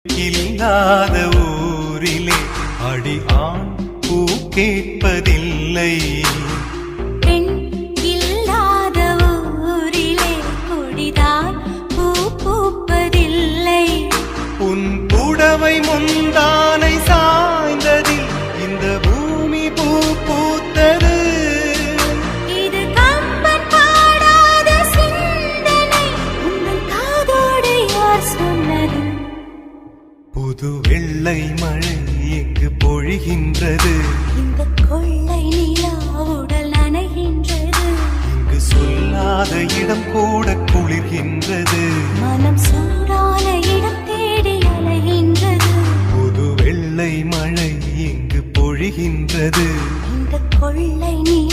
இல்லாத ஊரிலே அடி ஆண் பூ கேட்பதில்லை. பெண் இல்லாத ஊரிலே கொடிதான் பூ பூப்பதில்லை. உன் புடவை முந்தானை சாய்ந்ததில் இந்த பூமி பூ பூத்தது. இது கம்பன் பாடாத சிந்தனை, உங்கள் காதோடு யார் சொன்னது? புது வெள்ளை மழை எங்கு பொழிகின்றது. இந்த கொள்ளை நிலா உடல் நனைகின்றது. இங்கு சொல்லாத இடம் கூட குளிர்கின்றது. மனம் சூடான இடம் தேடி அலைகின்றது. புது வெள்ளை மழை எங்கு பொழிகின்றது. இந்த கொள்ளை நிலா